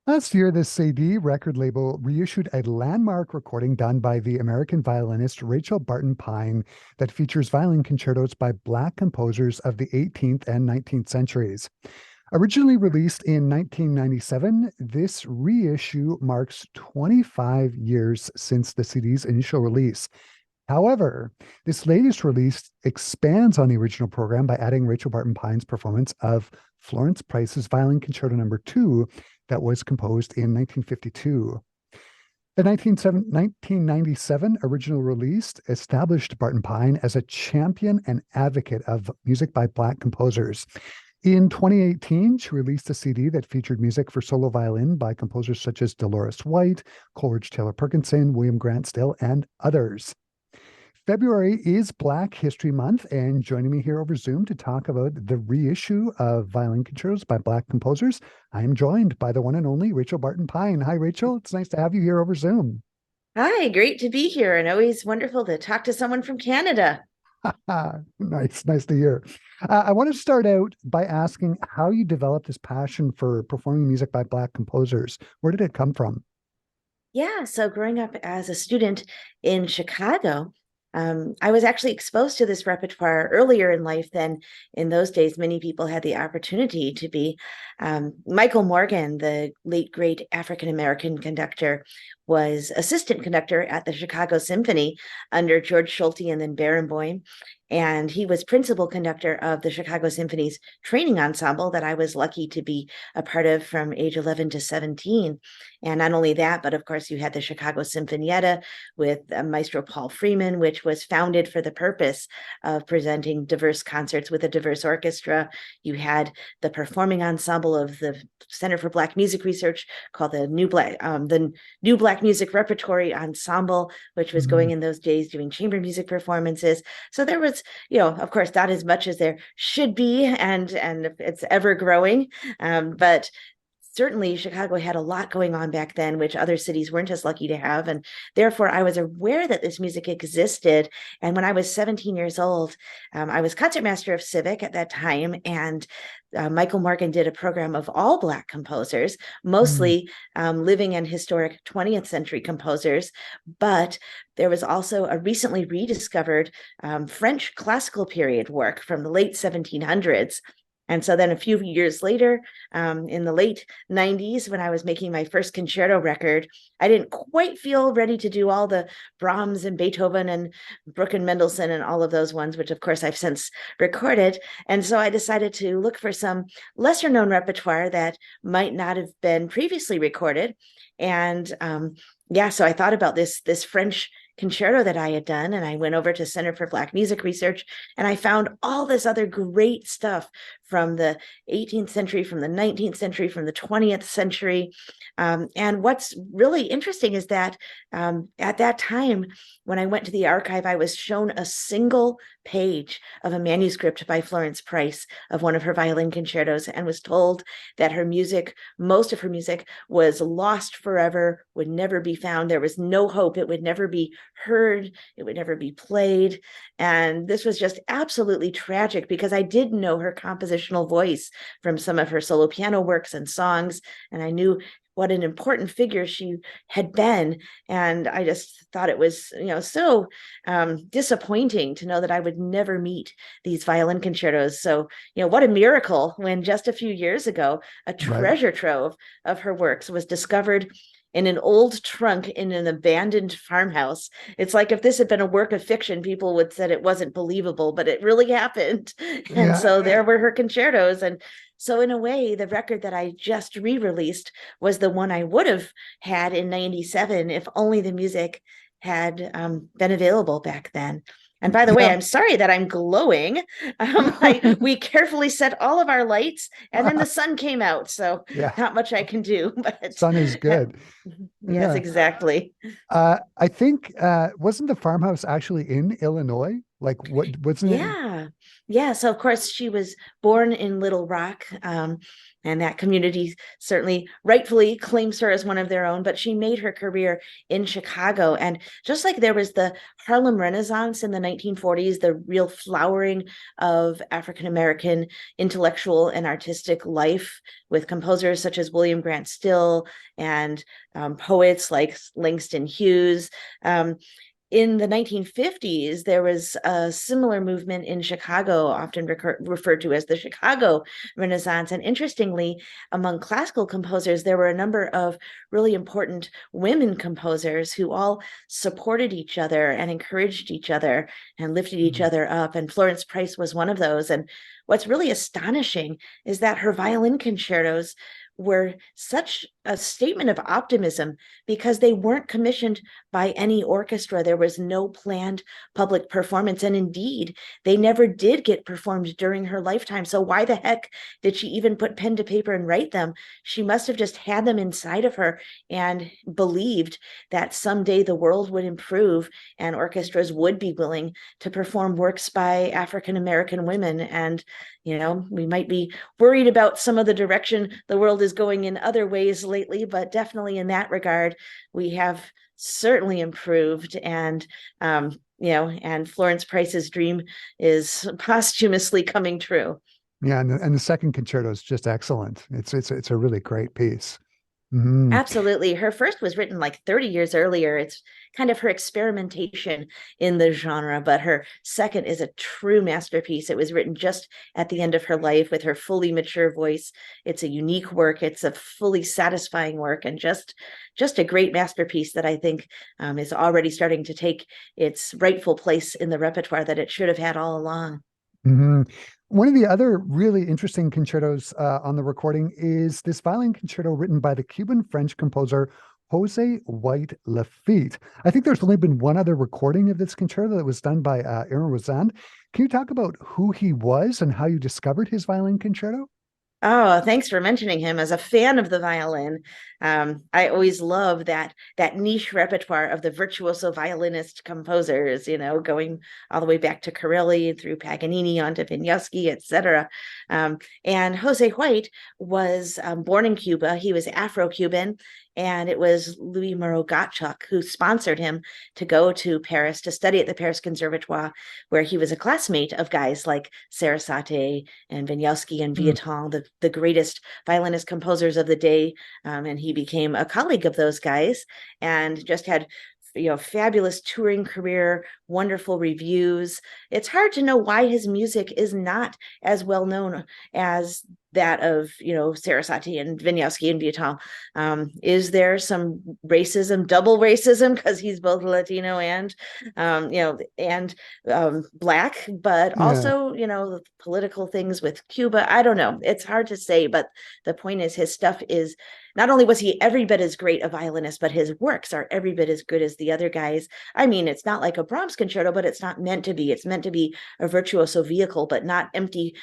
Last year, the CD record label reissued a landmark recording done by the American violinist Rachel Barton Pine that features violin concertos by Black composers of the 18th and 19th centuries. Originally released in 1997, this reissue marks 25 years since the CD's initial release. However, this latest release expands on the original program by adding Rachel Barton Pine's performance of Florence Price's Violin Concerto Number 2 that was composed in 1952. The 1997 original release established Barton Pine as a champion and advocate of music by Black composers. In 2018, she released a CD that featured music for solo violin by composers such as Dolores White, Coleridge Taylor Perkinson, William Grant Still, and others. February is Black History Month, and joining me here over Zoom to talk about the reissue of violin concertos by Black composers, I am joined by the one and only Rachel Barton Pine. Hi, Rachel. It's nice to have you here over Zoom. Hi, great to be here and always wonderful to talk to someone from Canada. Nice to hear. I want to start out by asking how you developed this passion for performing music by Black composers. Where did it come from? Yeah, so growing up as a student in Chicago, I was actually exposed to this repertoire earlier in life than in those days. Many people had the opportunity to be. Michael Morgan, the late great African American conductor, was assistant conductor at the Chicago Symphony under George Schulte and then Barenboim. And he was principal conductor of the Chicago Symphony's training ensemble that I was lucky to be a part of from age 11 to 17. And not only that, but of course, you had the Chicago Sinfonietta with Maestro Paul Freeman, which was founded for the purpose of presenting diverse concerts with a diverse orchestra. You had the performing ensemble of the Center for Black Music Research called the New Black Music Repertory Ensemble, which was Mhm. going in those days doing chamber music performances. So there was, of course, not as much as there should be, and it's ever growing, but certainly Chicago had a lot going on back then, which other cities weren't as lucky to have. And therefore, I was aware that this music existed. And when I was 17 years old, I was concertmaster of Civic at that time. And Michael Morgan did a program of all Black composers, Mm. mostly living and historic 20th century composers. But there was also a recently rediscovered French classical period work from the late 1700s. And so then a few years later, in the late 90s, when I was making my first concerto record, I didn't quite feel ready to do all the Brahms and Beethoven and Bruch and Mendelssohn and all of those ones, which of course I've since recorded. And so I decided to look for some lesser known repertoire that might not have been previously recorded. And yeah, so I thought about this French concerto that I had done, and I went over to Center for Black Music Research, and I found all this other great stuff from the 18th century, from the 19th century, from the 20th century. And what's really interesting is that at that time, when I went to the archive, I was shown a single page of a manuscript by Florence Price of one of her violin concertos, and was told that her music, most of her music, was lost forever, would never be found. There was no hope. It would never be heard. It would never be played. And this was just absolutely tragic because I did know her compositional voice from some of her solo piano works and songs. And I knew what an important figure she had been. And I just thought it was, so disappointing to know that I would never meet these violin concertos. So, what a miracle when just a few years ago, a Right. treasure trove of her works was discovered in an old trunk in an abandoned farmhouse. It's like if this had been a work of fiction, people would said it wasn't believable, but it really happened. And Yeah. so there were her concertos. And so in a way, the record that I just re-released was the one I would have had in 97 if only the music had been available back then. And by the way, Yeah. I'm sorry that I'm glowing. We carefully set all of our lights, and then the sun came out, so Yeah. not much I can do. But Sun is good. yes, Yeah. exactly. I think wasn't the farmhouse actually in Illinois? Like what wasn't it? Yeah. Yeah. So, of course, she was born in Little Rock, and that community certainly rightfully claims her as one of their own, but she made her career in Chicago. And just like there was the Harlem Renaissance in the 1940s, the real flowering of African American intellectual and artistic life with composers such as William Grant Still and poets like Langston Hughes. In the 1950s, there was a similar movement in Chicago, often referred to as the Chicago Renaissance. And interestingly, among classical composers, there were a number of really important women composers who all supported each other and encouraged each other and lifted each Mm. other up. And Florence Price was one of those. And what's really astonishing is that her violin concertos were such a statement of optimism because they weren't commissioned by any orchestra. There was no planned public performance. And indeed, they never did get performed during her lifetime. So why the heck did she even put pen to paper and write them? She must have just had them inside of her and believed that someday the world would improve and orchestras would be willing to perform works by African American women. And we might be worried about some of the direction the world is going in other ways lately, but definitely in that regard, we have certainly improved. And Florence Price's dream is posthumously coming true. Yeah, and the second concerto is just excellent. It's a really great piece. Hmm. Absolutely. Her first was written like 30 years earlier. It's kind of her experimentation in the genre, but her second is a true masterpiece. It was written just at the end of her life with her fully mature voice. It's a unique work. It's a fully satisfying work and just a great masterpiece that I think is already starting to take its rightful place in the repertoire that it should have had all along. Hmm. One of the other really interesting concertos on the recording is this violin concerto written by the Cuban-French composer Jose White Lafitte. I think there's only been one other recording of this concerto that was done by Aaron Rozand. Can you talk about who he was and how you discovered his violin concerto? Oh, thanks for mentioning him. As a fan of the violin, I always love that niche repertoire of the virtuoso violinist composers. Going all the way back to Corelli through Paganini onto Vinyavsky, etc. And Jose White was born in Cuba. He was Afro-Cuban, and it was Louis Moreau Gottschalk who sponsored him to go to Paris to study at the Paris Conservatoire, where he was a classmate of guys like Sarasate and Vinyavsky and Mm. Vieuxtemps, the greatest violinist composers of the day. And he became a colleague of those guys and just had fabulous touring career, wonderful reviews. It's hard to know why his music is not as well known as that of Sarasate and Vinyavsky and Vieuxtemps. Is there some racism, double racism, because he's both Latino and black, but Yeah. also the political things with Cuba? I don't know. It's hard to say, but the point is his stuff is not only was he every bit as great a violinist, but his works are every bit as good as the other guys. I mean, it's not like a Brahms concerto, but it's not meant to be. It's meant to be a virtuoso vehicle, but not empty,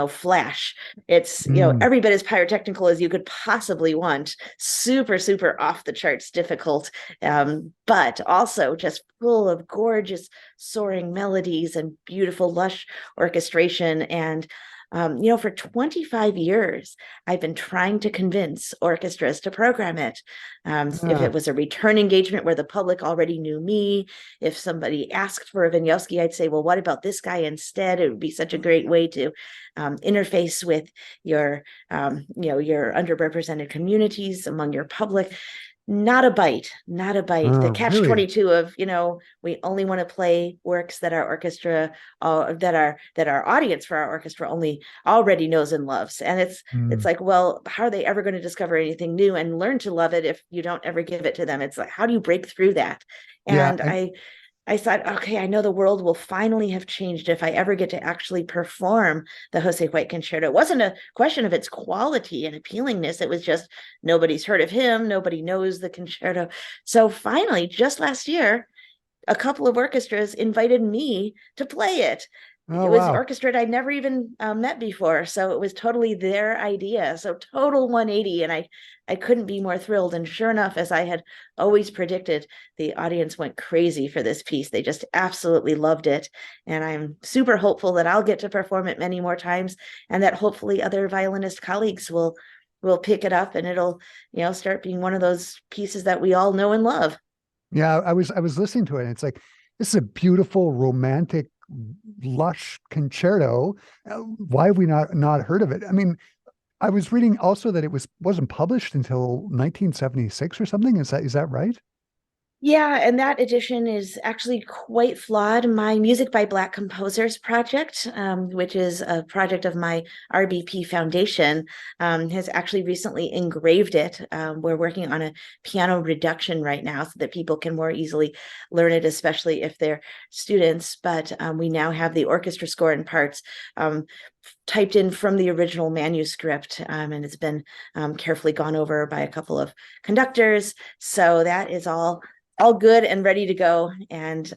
flash. It's, Mm. every bit as pyrotechnical as you could possibly want. Super, super off the charts difficult, but also just full of gorgeous soaring melodies and beautiful, lush orchestration. And for 25 years, I've been trying to convince orchestras to program it. If Yeah. it was a return engagement where the public already knew me, if somebody asked for a Vinyavsky, I'd say, well, what about this guy instead? It would be such a great way to interface with your underrepresented communities among your public. Not a bite, not a bite. The catch Really? 22 of, we only want to play works that our orchestra, that our audience for our orchestra only already knows and loves. And it's Mm. like, well, how are they ever going to discover anything new and learn to love it if you don't ever give it to them? It's like, how do you break through that? Yeah. And I thought, okay, I know the world will finally have changed if I ever get to actually perform the Jose White Concerto. It wasn't a question of its quality and appealingness. It was just nobody's heard of him. Nobody knows the concerto. So finally, just last year, a couple of orchestras invited me to play it. Oh, it was wow. orchestrated I'd never even met before. So it was totally their idea. So total 180. And I couldn't be more thrilled. And sure enough, as I had always predicted, the audience went crazy for this piece. They just absolutely loved it. And I'm super hopeful that I'll get to perform it many more times and that hopefully other violinist colleagues will pick it up and it'll, start being one of those pieces that we all know and love. Yeah, I was listening to it, and it's like this is a beautiful, romantic, lush concerto. Why have we not heard of it? I mean, I was reading also that it wasn't published until 1976 or something. Is that right? Yeah, and that edition is actually quite flawed. My Music by Black Composers project, which is a project of my RBP Foundation, has actually recently engraved it. We're working on a piano reduction right now so that people can more easily learn it, especially if they're students. But we now have the orchestra score and parts typed in from the original manuscript, and it's been carefully gone over by a couple of conductors. So that is all good and ready to go. And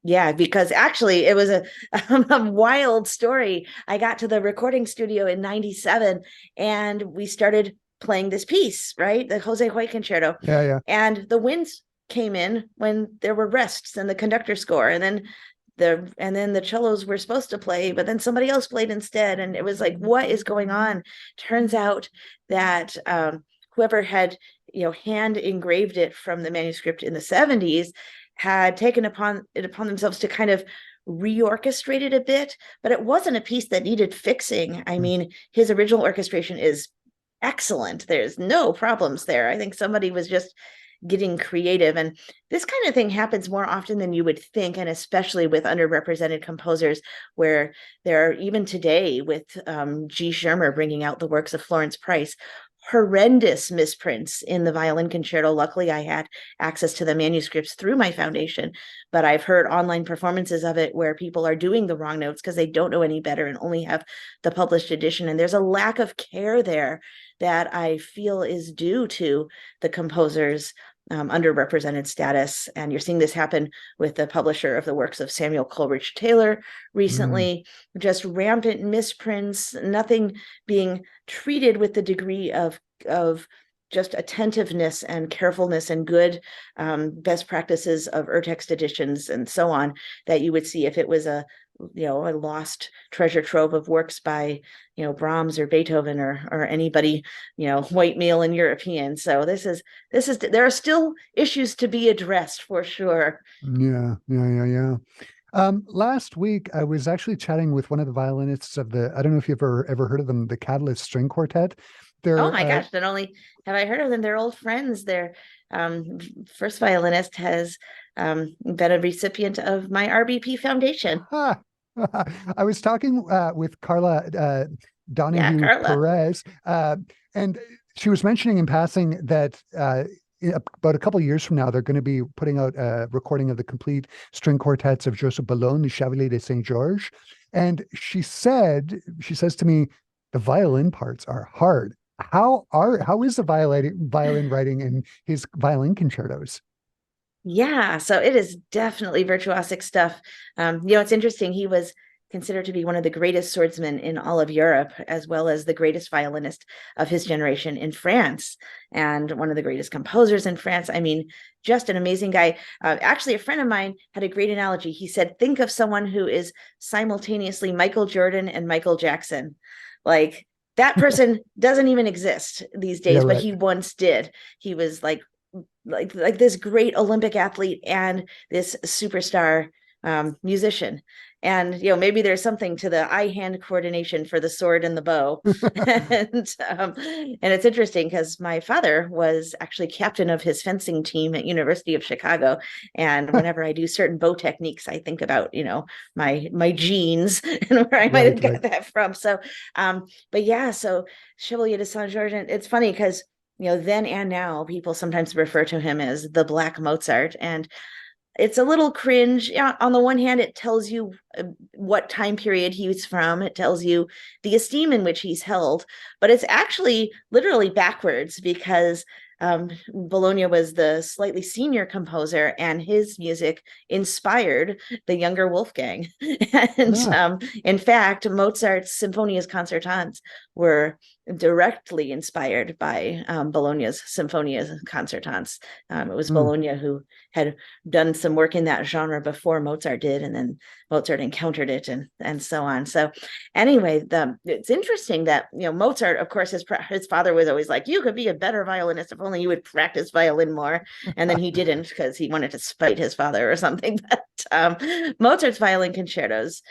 yeah, because actually it was a wild story. I got to the recording studio in 97 and we started playing this piece, right? The Jose Hoyt Concerto. Yeah, yeah. And the winds came in when there were rests and the conductor score. And then the cellos were supposed to play, but then somebody else played instead. And it was like, what is going on? Turns out that whoever had hand engraved it from the manuscript in the 70s had taken upon themselves to kind of reorchestrate it a bit, but it wasn't a piece that needed fixing. I mean, his original orchestration is excellent. There's no problems there. I think somebody was just getting creative. And this kind of thing happens more often than you would think, and especially with underrepresented composers, where there are, even today with G. Schirmer bringing out the works of Florence Price, horrendous misprints in the violin concerto. Luckily, I had access to the manuscripts through my foundation, but I've heard online performances of it where people are doing the wrong notes because they don't know any better and only have the published edition. And there's a lack of care there that I feel is due to the composers underrepresented status. And you're seeing this happen with the publisher of the works of Samuel Coleridge Taylor Mm, recently, just rampant misprints, nothing being treated with the degree of just attentiveness and carefulness and good best practices of urtext editions and so on that you would see if it was a lost treasure trove of works by Brahms or Beethoven or anybody white male and European. So this is there are still issues to be addressed for sure. yeah, yeah, yeah, yeah. Last week I was actually chatting with one of the violinists of I don't know if you've ever heard of them, the Catalyst String Quartet. Oh They're my gosh, not only have I heard of them, they're old friends. Their first violinist has been a recipient of my RBP Foundation. Ha! I was talking with Carla Yeah, Donahue Carla. Perez, and she was mentioning in passing that about a couple of years from now, they're going to be putting out a recording of the complete string quartets of Joseph Boulogne, the Chevalier de Saint Georges. And she says to me, the violin parts are hard. How is the violin writing in his violin concertos? Yeah, so it is definitely virtuosic stuff. It's interesting. He was considered to be one of the greatest swordsmen in all of Europe, as well as the greatest violinist of his generation in France, and one of the greatest composers in France. I mean, just an amazing guy. Actually, a friend of mine had a great analogy. He said, think of someone who is simultaneously Michael Jordan and Michael Jackson. Like, that person doesn't even exist these Yeah, days, but right. he once did. He was like this great Olympic athlete and this superstar musician. And maybe there's something to the eye-hand coordination for the sword and the bow. And it's interesting because my father was actually captain of his fencing team at University of Chicago. And whenever I do certain bow techniques, I think about my genes and where I might Right, have right. got that from. So but yeah, so Chevalier de Saint Georges, it's funny because then and now people sometimes refer to him as the Black Mozart. And it's a little cringe. Yeah, on the one hand, it tells you what time period he's from, it tells you the esteem in which he's held, but it's actually literally backwards because Bologna was the slightly senior composer, and his music inspired the younger Wolfgang. And Ah, in fact, Mozart's Sinfonias Concertants were directly inspired by Bologna's Sinfonias Concertants. It was hmm. Bologna who had done some work in that genre before Mozart did, and then Mozart encountered it, and so on. So anyway, it's interesting that Mozart, of course, his father was always like, you could be a better violinist if only you would practice violin more, and then he didn't because he wanted to spite his father or something. But Mozart's violin concertos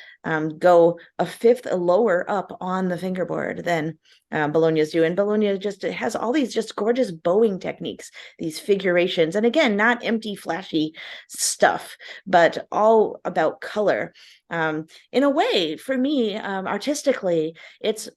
go a fifth lower up on the fingerboard than Bologna's do, and Bologna just has all these just gorgeous bowing techniques, these figurations, and again, not empty flashy stuff, but all about color. In a way, for me, artistically, it's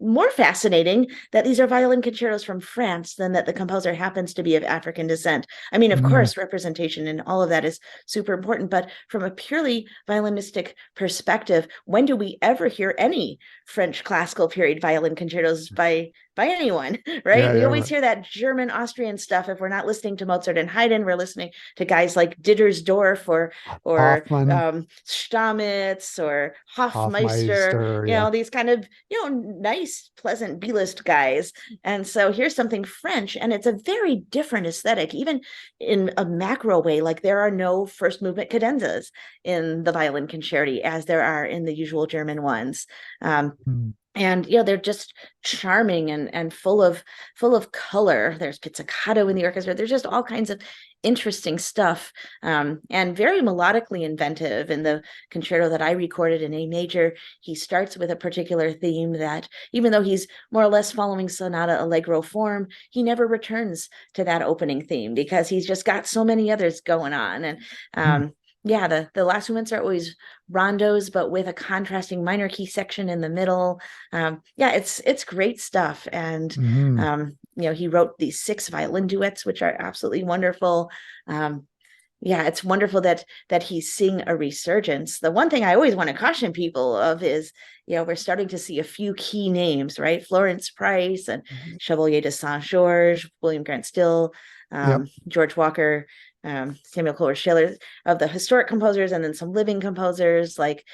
more fascinating that these are violin concertos from France than that the composer happens to be of African descent. I mean, of Mm, course, representation and all of that is super important, but from a purely violinistic perspective, when do we ever hear any French classical period violin concertos by anyone, right? yeah, We yeah, always right. hear that German, Austrian stuff. If we're not listening to Mozart and Haydn, we're listening to guys like Dittersdorf or Hoffman, Stamitz or Hofmeister, Hofmeister, yeah. these kind of, nice, pleasant B-list guys. And so here's something French, and it's a very different aesthetic, even in a macro way. Like there are no first movement cadenzas in the violin concerti as there are in the usual German ones. Mm, And they're just charming and full of color. There's pizzicato in the orchestra. There's just all kinds of interesting stuff, and very melodically inventive. In the concerto that I recorded in A major, he starts with a particular theme that, even though he's more or less following sonata allegro form, he never returns to that opening theme because he's just got so many others going on. And mm, yeah, the last movements are always rondos, but with a contrasting minor key section in the middle. Yeah, it's great stuff. And mm. he wrote these 6 violin duets, which are absolutely wonderful. Um, yeah, it's wonderful that he's seeing a resurgence. The one thing I always want to caution people of is, we're starting to see a few key names, right? Florence Price and Chevalier de Saint Georges, William Grant Still, Yep. George Walker, Samuel Coleridge-Taylor, of the historic composers, and then some living composers like,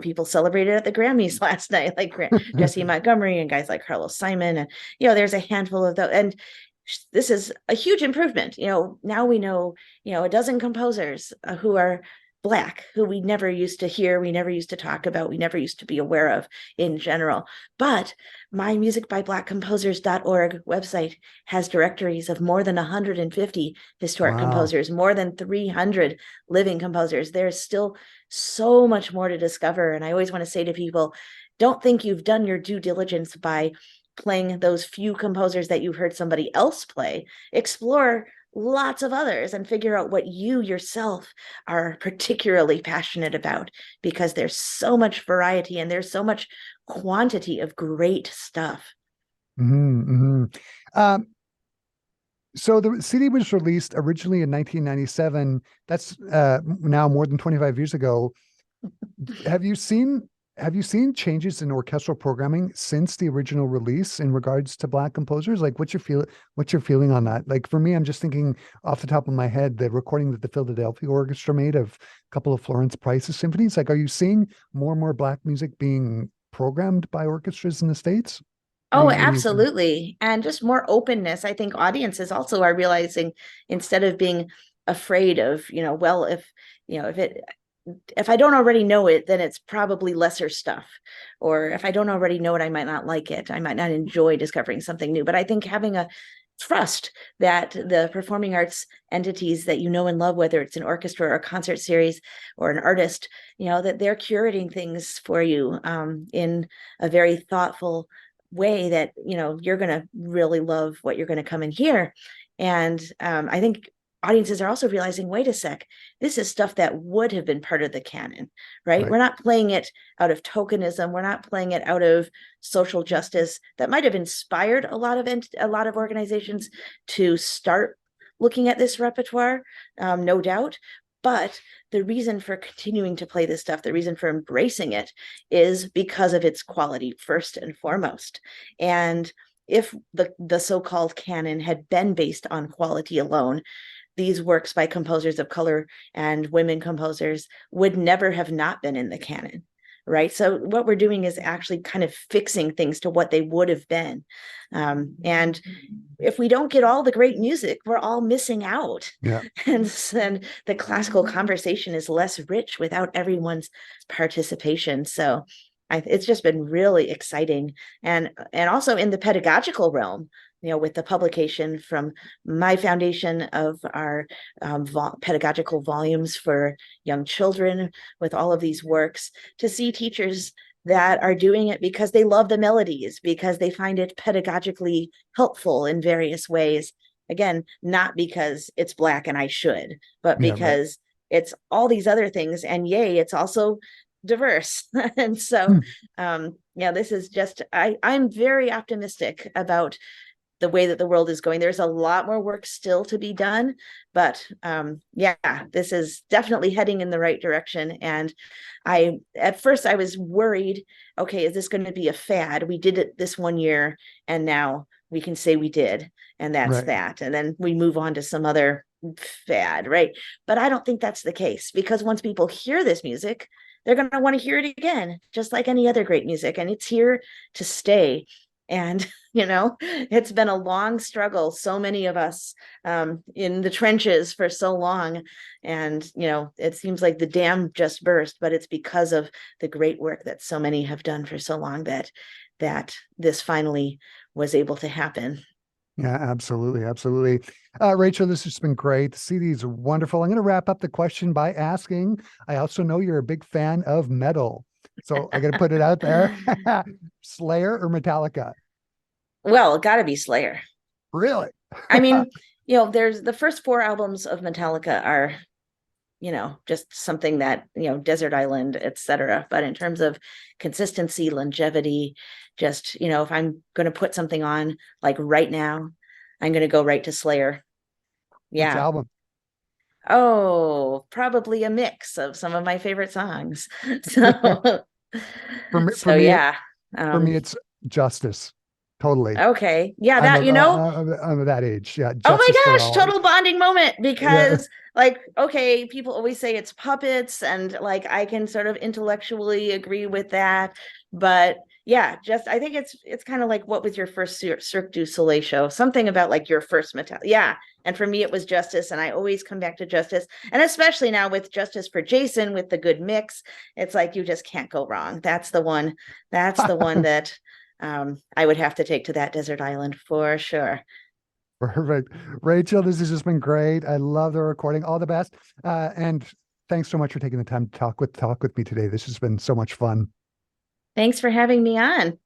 people celebrated at the Grammys last night, like Jesse Montgomery and guys like Carlos Simon. And, there's a handful of those. And this is a huge improvement. Now we know, a dozen composers who are Black, who we never used to hear, we never used to talk about, we never used to be aware of in general. But mymusicbyblackcomposers.org website has directories of more than 150 historic Wow. composers, more than 300 living composers. There's still so much more to discover. And I always want to say to people, don't think you've done your due diligence by playing those few composers that you heard somebody else play. Explore lots of others and figure out what you yourself are particularly passionate about, because there's so much variety and there's so much quantity of great stuff. Hmm, hmm. Um, so the CD was released originally in 1997. That's now more than 25 years ago. Have you seen have you seen changes in orchestral programming since the original release in regards to Black composers? Like what's your feeling on that? Like for me, I'm just thinking off the top of my head, the recording that the Philadelphia Orchestra made of a couple of Florence Price's symphonies. Like, are you seeing more and more Black music being programmed by orchestras in the States? Oh, What do you think? absolutely. And just more openness. I think audiences also are realizing, instead of being afraid of, well, if I don't already know it, then it's probably lesser stuff. Or if I don't already know it, I might not like it. I might not enjoy discovering something new. But I think having a trust that the performing arts entities that you know and love, whether it's an orchestra or a concert series or an artist, that they're curating things for you, in a very thoughtful way that, you're going to really love what you're going to come and hear. And I think audiences are also realizing, wait a sec, this is stuff that would have been part of the canon, right? Right. We're not playing it out of tokenism. We're not playing it out of social justice. That might have inspired a lot of organizations to start looking at this repertoire, no doubt. But the reason for continuing to play this stuff, the reason for embracing it, is because of its quality, first and foremost. And if the so-called canon had been based on quality alone, these works by composers of color and women composers would never have not been in the canon, right? So what we're doing is actually kind of fixing things to what they would have been. And if we don't get all the great music, we're all missing out. Yeah. And the classical conversation is less rich without everyone's participation. So it's just been really exciting. And also in the pedagogical realm, with the publication from my foundation of our pedagogical volumes for young children, with all of these works, to see teachers that are doing it because they love the melodies, because they find it pedagogically helpful in various ways. Again, not because it's Black and I should, but Yeah. Right. because it's all these other things. And yay, it's also diverse. And so, this is just, I'm very optimistic about the way that the world is going. There's a lot more work still to be done, but this is definitely heading in the right direction. And at first I was worried, okay, is this going to be a fad? We did it this one year and now we can say we did, and that's Right. that. And then we move on to some other fad, right? But I don't think that's the case, because once people hear this music, they're going to want to hear it again, just like any other great music, and it's here to stay. And it's been a long struggle, so many of us in the trenches for so long, and it seems like the dam just burst, but it's because of the great work that so many have done for so long that this finally was able to happen. Yeah, absolutely. Absolutely. Rachel, this has been great. The CD is wonderful. I'm going to wrap up the question by asking, I also know you're a big fan of metal. So I got to put it out there. Slayer or Metallica? Well, gotta be Slayer. Really? I mean, there's the first 4 albums of Metallica are, just something that, Desert Island, etc. But in terms of consistency, longevity, just, if I'm going to put something on like right now, I'm going to go right to Slayer. Which Yeah. album? Oh, probably a mix of some of my favorite songs. So, For me, so yeah. for me, it's Justice. Totally. Okay. Yeah, I'm that, I'm that age. Yeah, oh Justice my for gosh, all. total bonding moment, Yeah, because like, okay, people always say it's puppets, and like I can sort of intellectually agree with that, but yeah, just I think it's kind of like, what was your first Cirque du Soleil show? Something about like your first metal. Yeah. And for me it was Justice, and I always come back to Justice. And especially now with Justice for Jason, with the good mix, it's like you just can't go wrong. That's the one. That's the one that I would have to take to that desert island for sure. perfect. Rachel, this has just been great. I love the recording. All the best. And thanks so much for taking the time to talk with me today. This has been so much fun. Thanks for having me on.